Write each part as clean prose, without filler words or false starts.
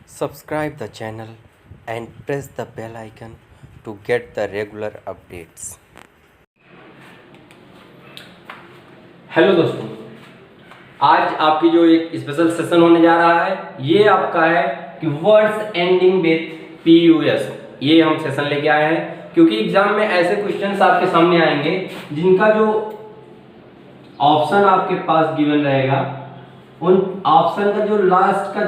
Subscribe the channel and press the bell icon to get the regular updates. Hello दोस्तों, आज आपकी जो एक स्पेशल सेशन होने जा रहा है ये आपका है कि वर्ड्स एंडिंग विथ पीयूएस। ये हम सेशन लेके आए हैं क्योंकि एग्जाम में ऐसे क्वेश्चंस आपके सामने आएंगे जिनका जो ऑप्शन आपके पास गिवन रहेगा उन ऑप्शन का जो लास्ट का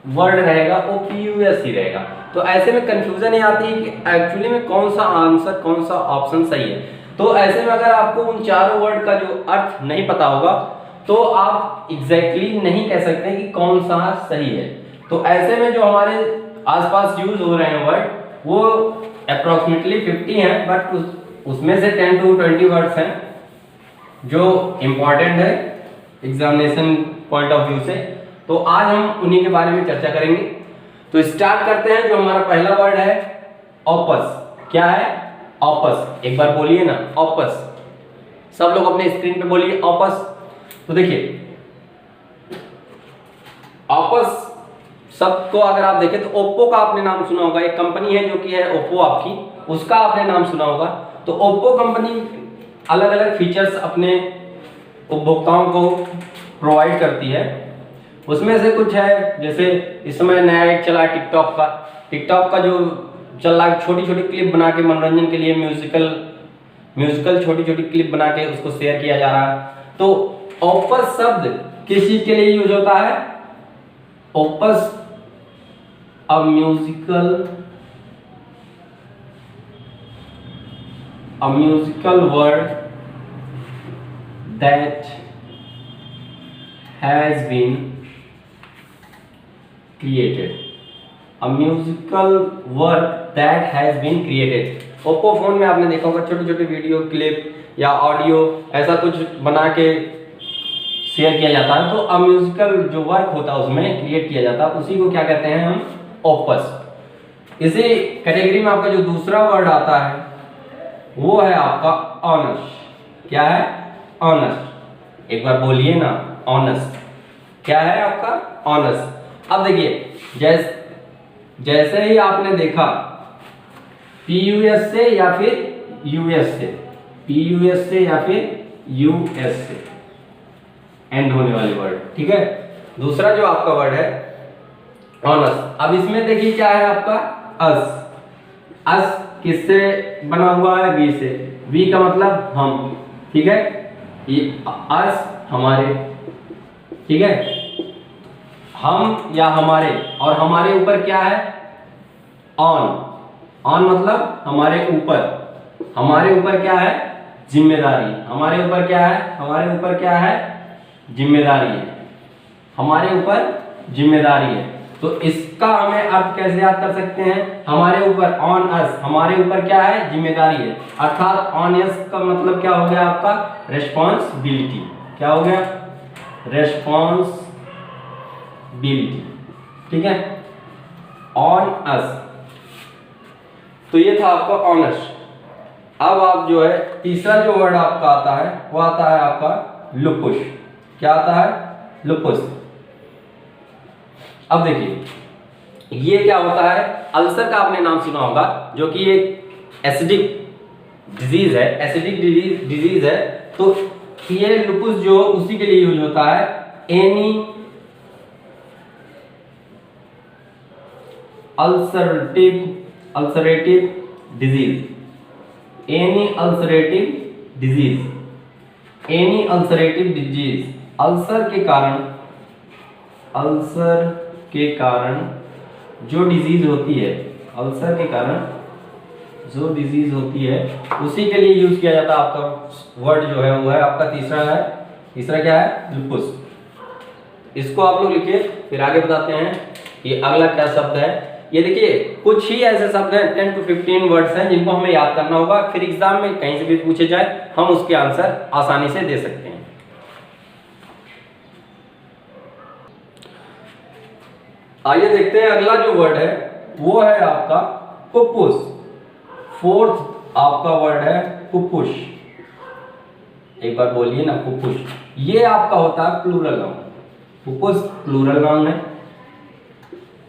वर्ड रहेगा वो पीयूएस ही रहेगा। तो ऐसे में कंफ्यूजन ये आती है कि एक्चुअली में कौन सा आंसर कौन सा ऑप्शन सही है। तो ऐसे में अगर आपको उन चारों वर्ड का जो अर्थ नहीं पता होगा तो आप एग्जैक्टली नहीं कह सकते कि कौन सा सही है। तो ऐसे में जो हमारे आसपास यूज हो रहे हैं वर्ड वो अप्रोक्सीमेटली 50 हैं, बट उसमें से 10 to 20 वर्ड्स हैं जो इम्पोर्टेंट है एग्जामिनेशन पॉइंट ऑफ व्यू से। तो आज हम उन्हीं के बारे में चर्चा करेंगे। तो स्टार्ट करते हैं। जो हमारा पहला वर्ड है ऑपस। क्या है? ऑपस। एक बार बोलिए ना, ऑपस। सब लोग अपने स्क्रीन पे बोलिए ऑपस। तो देखिए ऑपस सबको अगर आप देखें तो ओप्पो का आपने नाम सुना होगा। एक कंपनी है जो कि है ओप्पो आपकी, उसका आपने नाम सुना होगा। तो ओप्पो कंपनी अलग अलग फीचर्स अपने उपभोक्ताओं को प्रोवाइड करती है। उसमें से कुछ है, जैसे इस समय नया एक चला है टिकटॉक का जो चल रहा है, छोटी छोटी क्लिप बना के मनोरंजन के लिए म्यूजिकल छोटी छोटी क्लिप बना के उसको शेयर किया जा रहा है। तो ऑपस शब्द किस चीज के लिए यूज होता है? Opus a musical word that has been created. A musical work that has been created. Oppo phone में आपने देखा होगा छोटे छोटे वीडियो क्लिप या ऑडियो ऐसा कुछ बना के शेयर किया जाता है। तो अ म्यूजिकल जो वर्क होता है उसमें क्रिएट किया जाता है, उसी को क्या कहते हैं हम? ऑपस। इसी कैटेगरी में आपका जो दूसरा वर्ड आता है वो है आपका ऑनेस्ट। क्या है? ऑनेस्ट। एक बार बोलिए ना, ऑनेस्ट। क्या है आपका? ऑनेस्ट। अब देखिए जैसे ही आपने देखा पीयूएस से या फिर यूएस से, पीयूएस से या फिर यूएस से एंड होने वाले वर्ड, ठीक है। दूसरा जो आपका वर्ड है ऑनेस्ट। अब इसमें देखिए क्या है आपका? अस किससे बना हुआ है? वी से। वी का मतलब हम, ठीक है। ये अस हमारे, ठीक है, हम या हमारे। और हमारे ऊपर क्या है? ऑन मतलब हमारे ऊपर। हमारे ऊपर क्या है? जिम्मेदारी। हमारे ऊपर क्या है? हमारे ऊपर क्या है? जिम्मेदारी है। हमारे ऊपर जिम्मेदारी है। तो इसका हमें अर्थ कैसे याद कर सकते हैं? हमारे ऊपर, ऑन अस, हमारे ऊपर क्या है? जिम्मेदारी है। अर्थात ऑन अस का मतलब क्या हो गया आपका? रेस्पॉन्सिबिलिटी। क्या हो गया? रेस्पॉन्सिबिलिटी, ठीक है, ऑन अस। तो ये था आपका ऑनेस्ट। अब आप जो है तीसरा जो वर्ड आपका आता है वो आता है आपका लुपुस। क्या आता है? लुपुस। अब देखिए ये क्या होता है? अल्सर का आपने नाम सुना होगा, जो कि एक एसिडिक डिजीज है। एसिडिक डिजीज है। तो ये लुपुस जो उसी के लिए यूज होता है। Any ulcerative disease. Any ulcerative disease. Ulcer के कारण जो डिजीज होती है, अल्सर के कारण जो डिजीज होती है उसी के लिए यूज किया जाता है। आपका वर्ड जो है वो है आपका तीसरा है। तीसरा क्या है? लुपुस। इसको आप लोग लिखिए, फिर आगे बताते हैं ये अगला क्या शब्द है। ये देखिए कुछ ही ऐसे शब्द हैं, 10 to 15 वर्ड्स हैं जिनको हमें याद करना होगा। फिर एग्जाम में कहीं से भी पूछे जाए हम उसके आंसर आसानी से दे सकते हैं। आइए देखते हैं अगला जो वर्ड है वो है आपका पुप्पुस। फोर्थ आपका वर्ड है पुप्पुस। एक बार बोलिए ना, पुप्पुस। ये आपका होता है प्लूरल नाउन। पुप्पुस प्लूरल नाउन है।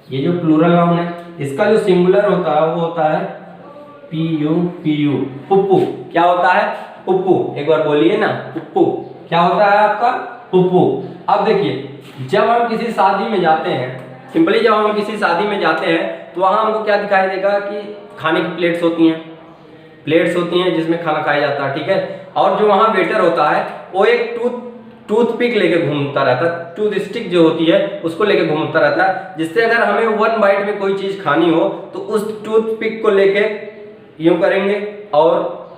ये जो प्लूरल नाउन है इसका जो सिंगुलर होता है वो होता है पीयू, पीयू, पुप्पू। क्या होता है? पुप्पू। एक बार बोलिए ना, पुप्पू। क्या होता है आपका? पुप्पू। अब देखिए जब हम किसी शादी में जाते हैं, सिंपली जब हम किसी शादी में जाते हैं तो वहां हमको क्या दिखाई देगा कि खाने की प्लेट्स होती हैं जिसमें खाना खाया जाता है, ठीक है। और जो वहां वेटर होता है वो एक टूथपिक लेके घूमता रहता है, टूथ स्टिक जो होती है उसको लेके घूमता रहता है, जिससे अगर हमें 1 बाइट में कोई चीज खानी हो तो उस टूथपिक को लेके यूं करेंगे और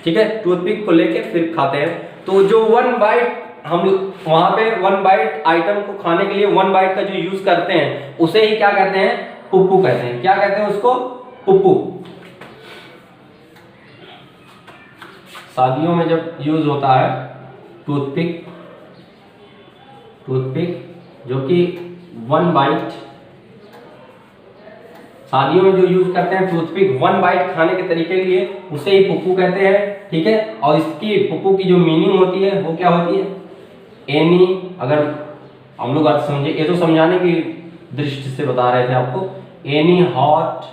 ठीक है, टूथपिक को लेके फिर खाते हैं। तो जो 1 बाइट हम वहां पे 1 बाइट आइटम को खाने के लिए 1 बाइट का जो यूज करते हैं उसे ही क्या कहते हैं? पुप्पू कहते हैं। क्या कहते हैं उसको? पुप्पू। शादियों में जब यूज होता है टूथपिक जो कि 1 बाइट, शादियों में जो यूज करते हैं टूथपिक 1 बाइट खाने के तरीके के लिए, उसे ही पुप्पू कहते हैं, ठीक है। और इसकी पुप्पू की जो मीनिंग होती है वो क्या होती है? एनी, अगर हम लोग आज समझे, ये तो समझाने की दृष्टि से बता रहे थे आपको, any hot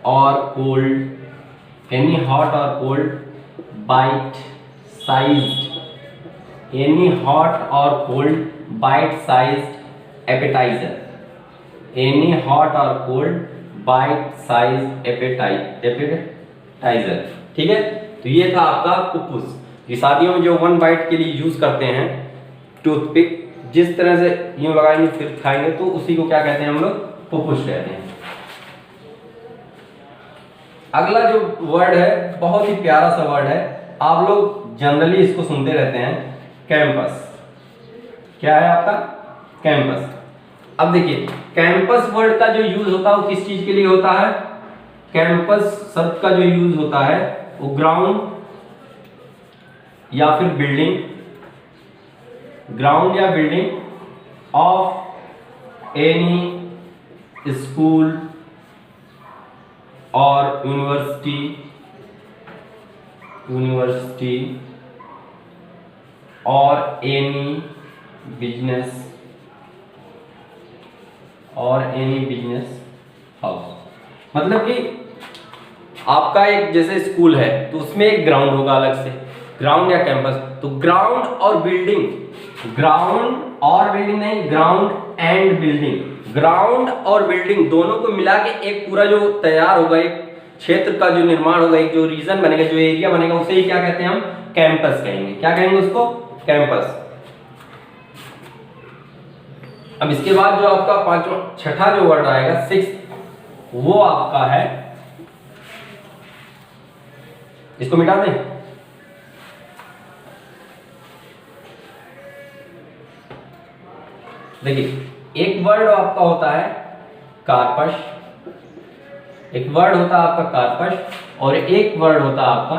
or cold bite sized, any hot or cold bite sized appetizer, any hot or cold bite size appetizer, ठीक है। तो ये था आपका पुप्पूस। ये शादियों में जो 1 बाइट के लिए यूज करते हैं टूथपिक, जिस तरह से यूं लगाएंगे फिर खाएंगे तो उसी को क्या कहते हैं हम लोग? पुप्पूस कहते हैं। अगला जो वर्ड है बहुत ही प्यारा सा वर्ड है, आप लोग जनरली इसको सुनते रहते हैं, कैंपस। क्या है आपका? कैंपस। अब देखिए कैंपस वर्ड का जो यूज होता है वो किस चीज के लिए होता है? कैंपस शब्द का जो यूज होता है वो ग्राउंड या फिर बिल्डिंग ऑफ एनी स्कूल और यूनिवर्सिटी और एनी बिजनेस हाउस। मतलब कि आपका एक जैसे स्कूल है तो उसमें एक ग्राउंड होगा अलग से, ग्राउंड या कैंपस। तो ग्राउंड और बिल्डिंग दोनों को मिला के एक पूरा जो तैयार होगा, एक क्षेत्र का जो निर्माण होगा, एक जो रीजन बनेगा, जो एरिया बनेगा, उसे ही क्या कहते हैं? हम कैंपस कहेंगे। क्या कहेंगे उसको? कैंपस। अब इसके बाद जो आपका छठा जो वर्ड आएगा 6th, वो आपका है, इसको मिटा दें। देखिए एक वर्ड आपका होता है कार्पस, और एक वर्ड होता है आपका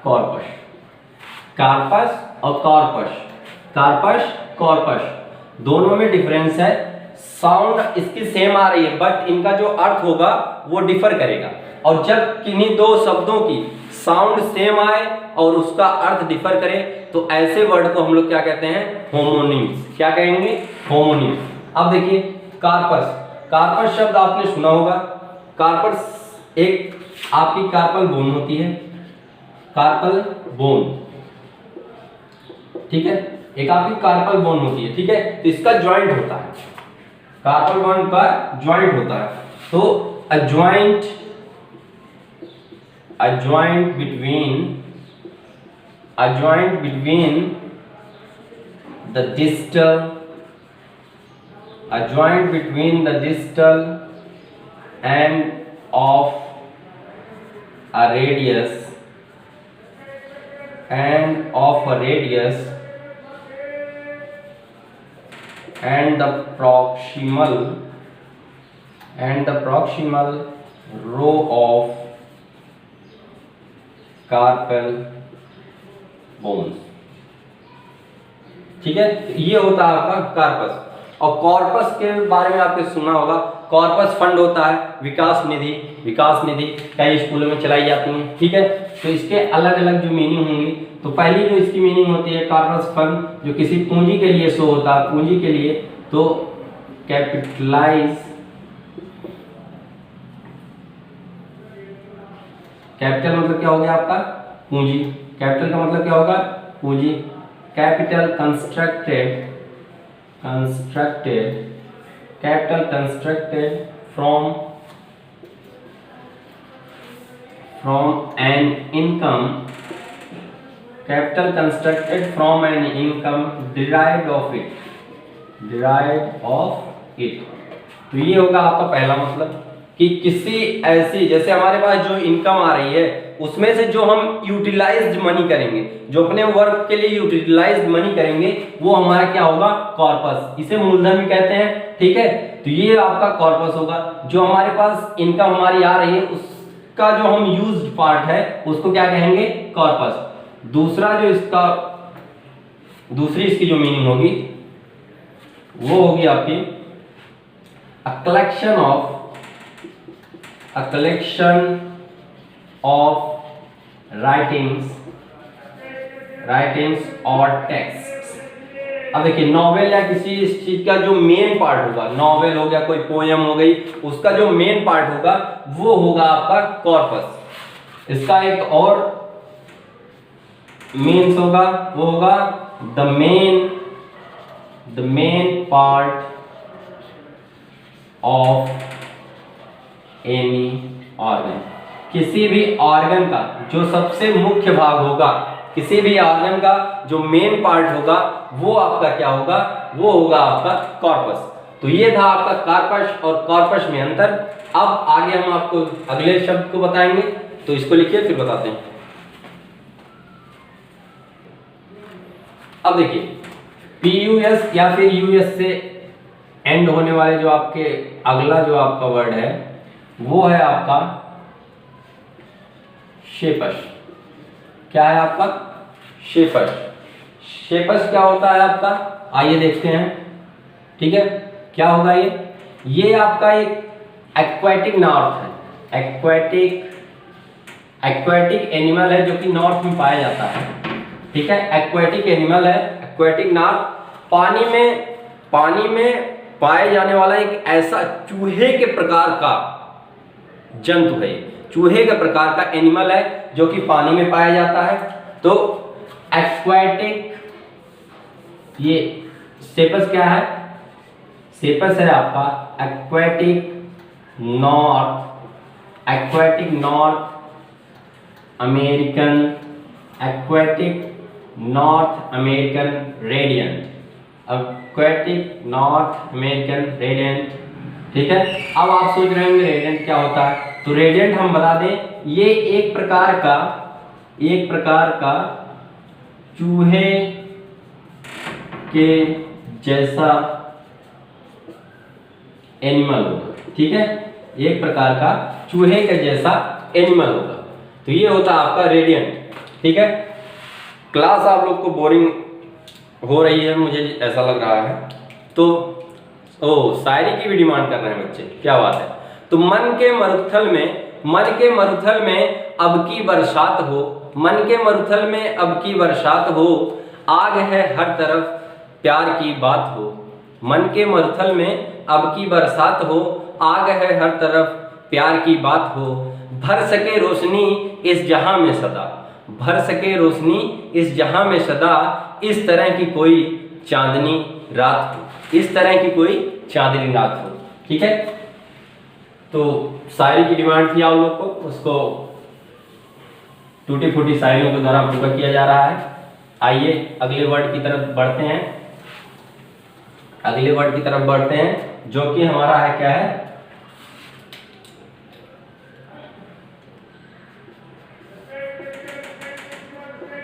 कॉर्पस। कार्पस और कॉर्पस दोनों में डिफरेंस है। साउंड इसकी सेम आ रही है बट इनका जो अर्थ होगा वो डिफर करेगा। और जब किन्हीं दो शब्दों की साउंड सेम आए और उसका अर्थ डिफर करे तो ऐसे वर्ड को हम लोग क्या कहते हैं? होमोनिम्स। क्या कहेंगे? होमोनिम्स। अब देखिए कार्पस शब्द आपने सुना होगा। कार्पस एक आपकी कार्पल बोन होती है, कार्पल बोन, ठीक है, एक आपकी कार्पल बोन होती है, ठीक है। तो इसका जॉइंट होता है, कार्पल बोन का जॉइंट होता है। तो a joint between the distal end of a radius and the proximal row of carpal bones, ठीक है। ये होता है आपका कार्पस। और कॉर्पस के बारे में आपने सुना होगा, कॉर्पस फंड होता है, विकास निधि कई स्कूलों में चलाई जाती हैं, ठीक है। तो इसके अलग अलग जो मीनिंग होंगी, तो पहली जो इसकी मीनिंग होती है कॉर्पस फंड, जो किसी पूंजी के लिए शो होता है, पूंजी के लिए। तो कैपिटलाइज, कैपिटल मतलब क्या हो गया आपका पूंजी, कैपिटल का मतलब क्या होगा पूंजी, capital constructed capital constructed from an income, capital constructed from an income derived of it. तो ये होगा आपका पहला मतलब कि किसी ऐसी, जैसे हमारे पास जो इनकम आ रही है उसमें से जो हम यूटिलाइज्ड मनी करेंगे, जो अपने वर्क के लिए यूटिलाइज्ड मनी करेंगे, वो हमारा क्या होगा कॉर्पस, इसे मूलधन भी कहते हैं। ठीक है, तो ये आपका कॉर्पस होगा। जो हमारे पास इनकम हमारी आ रही है उसका जो हम यूज्ड पार्ट है उसको क्या कहेंगे कॉर्पस। दूसरा जो इसका, दूसरी इसकी जो मीनिंग होगी वो होगी आपकी अ कलेक्शन ऑफ राइटिंग्स और टेक्स्ट। अब देखिए नॉवेल या किसी इस चीज का जो मेन पार्ट होगा, नॉवेल हो गया, कोई पोएम हो गई, उसका जो मेन पार्ट होगा वो होगा आपका कॉर्पस। इसका एक और मीन्स होगा, वो होगा the main part of any organ. किसी भी ऑर्गन का जो सबसे मुख्य भाग होगा, किसी भी ऑर्गन का जो मेन पार्ट होगा वो आपका क्या होगा, वो होगा आपका कॉर्पस। तो ये था आपका कार्पस और कॉर्पस में अंतर। अब आगे हम आपको अगले शब्द को बताएंगे, तो इसको लिखिए फिर बताते हैं। अब देखिए पीयूएस या फिर यूएस से एंड होने वाले जो आपके अगला जो आपका वर्ड है वो है आपका शेपस। क्या है आपका शेपस। शेपस क्या होता है आपका, आइए देखते हैं। ठीक है, क्या होगा ये आपका एक एक्वाटिक नॉर्थ है, एक्वाटिक एनिमल है जो कि नॉर्थ में पाया जाता है। ठीक है, एक्वाटिक एनिमल है, एक्वाटिक नॉर्थ, पानी में पाए जाने वाला एक ऐसा चूहे के प्रकार का जंतु है, चूहे के प्रकार का एनिमल है जो कि पानी में पाया जाता है। तो एक्वाटिक, ये सेपस क्या है, सेपस है आपका एक्वाटिक नॉर्थ अमेरिकन रेडिएंट। ठीक है, अब आप सोच रहे होंगे रेडिएंट क्या होता है, तो रेडिएंट हम बता दें, ये एक प्रकार का चूहे के जैसा एनिमल होगा। ठीक है, एक प्रकार का चूहे के जैसा एनिमल होगा, तो ये होता है आपका रेडिएंट। ठीक है, क्लास आप लोग को बोरिंग हो रही है मुझे ऐसा लग रहा है, तो शायरी की भी डिमांड कर रहे हैं बच्चे, क्या बात है। तो मन के मरुथल में अब की बरसात हो, मन के मरुथल में अब की बरसात हो, आग है हर तरफ प्यार की बात हो। मन के मरुथल में अब की बरसात हो, आग है हर तरफ प्यार की बात हो। भर सके रोशनी इस जहां में सदा, भर सके रोशनी इस जहां में सदा, इस तरह की कोई चांदनी रात हो, इस तरह की कोई चांदनी रात हो। ठीक है, तो शायरी की डिमांड थी आप लोग को, उसको टूटी फूटी शायरियों के द्वारा पूरा किया जा रहा है। आइए अगले वर्ड की तरफ बढ़ते हैं, जो कि हमारा है, क्या है,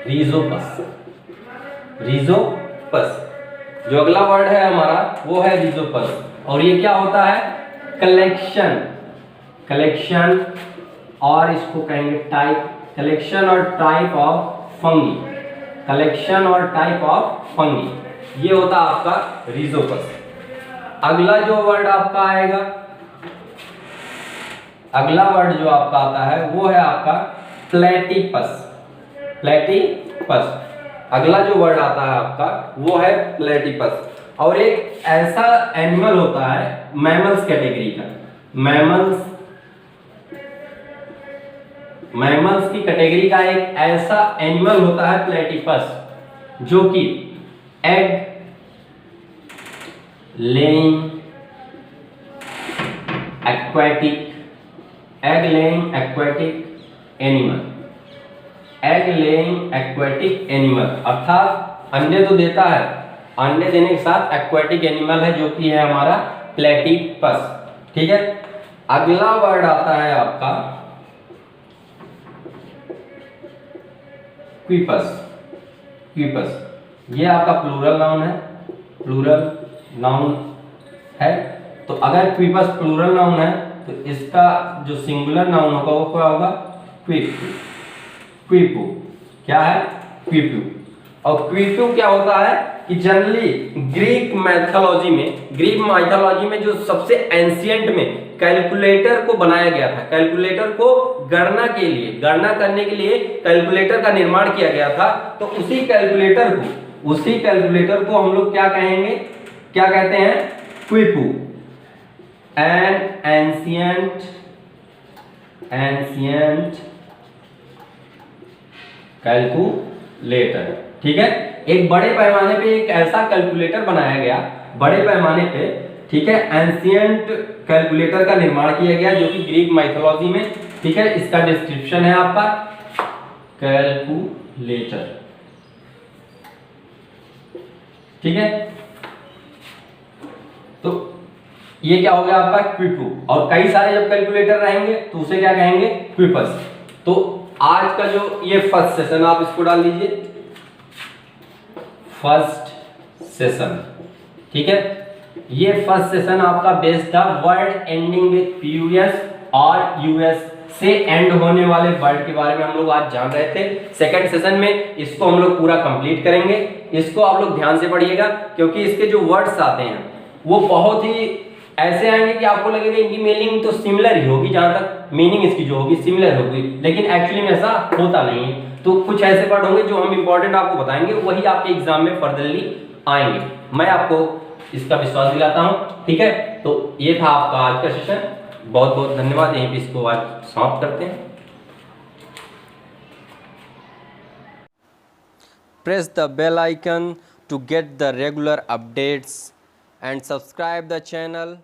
रीजोपस। जो अगला वर्ड है हमारा वो है रीजोपस, और ये क्या होता है, कलेक्शन और इसको कहेंगे टाइप, कलेक्शन और टाइप ऑफ फंगी, ये होता है आपका रीजोपस। अगला जो वर्ड आपका आएगा, अगला वर्ड जो आपका आता है वो है आपका प्लेटिपस। अगला जो वर्ड आता है आपका वो है प्लेटिपस। और एक ऐसा एनिमल होता है मैमल्स कैटेगरी का, मैमल्स की कैटेगरी का एक ऐसा एनिमल होता है प्लेटिपस, जो कि एग लेइंग एक्वाटिक एनिमल, अर्थात अंडे तो देता है, अंडे देने के साथ एक्वाटिक एनिमल है जो कि है हमारा प्लेटिपस। ठीक है, अगला वर्ड आता है आपका क्विपस। ये आपका प्लूरल नाउन है। तो अगर क्विपस प्लूरल नाउन है तो इसका जो सिंगुलर नाउन होगा वो क्या होगा? क्विपू। क्या है? क्विपू। और क्विपू क्या होता है कि जनरली ग्रीक माइथोलॉजी में जो सबसे एंशिएंट में कैलकुलेटर को बनाया गया था, कैलकुलेटर को गणना करने के लिए कैलकुलेटर का निर्माण किया गया था। तो उसी कैलकुलेटर को हम लोग क्या कहते हैं? क्विपू। An ancient calculator. ठीक है, एक बड़े पैमाने पे एक ऐसा कैलकुलेटर बनाया गया, बड़े पैमाने पे, ठीक है, एंशिएंट कैलकुलेटर का निर्माण किया गया जो कि ग्रीक माइथोलॉजी में। ठीक है, इसका डिस्क्रिप्शन है आपका कैलकुलेटर। ठीक है, तो ये क्या हो गया आपका? क्विपू। और कई सारे जब कैलकुलेटर रहेंगे तो उसे क्या कहेंगे? क्विपस। तो आज का जो ये फर्स्ट सेशन, आप इसको डाल दीजिए फर्स्ट सेशन। ठीक है, ये फर्स्ट सेशन आपका बेस्ड था वर्ड एंडिंग विद पीयूएस और यूएस से एंड होने वाले वर्ड के बारे में हम लोग आज जान रहे थे। सेकंड सेशन में इसको हम लोग पूरा कंप्लीट करेंगे। इसको आप लोग ध्यान से पढ़िएगा क्योंकि इसके जो वर्ड्स आते हैं वो बहुत ही ऐसे आएंगे कि आपको लगेगा इनकी मीनिंग तो सिमिलर ही होगी, जहां तक मीनिंग इसकी जो होगी सिमिलर होगी, लेकिन एक्चुअली में ऐसा होता नहीं है। तो कुछ ऐसे वर्ड होंगे जो हम इंपॉर्टेंट आपको बताएंगे, वही आपके एग्जाम में फर्दरली आएंगे, मैं आपको इसका विश्वास दिलाता हूं। ठीक है, तो ये था आपका आज का सेशन। बहुत बहुत धन्यवाद। यहीं पे इसको आज समाप्त करते हैं। Press the bell icon to get the regular updates and subscribe the channel.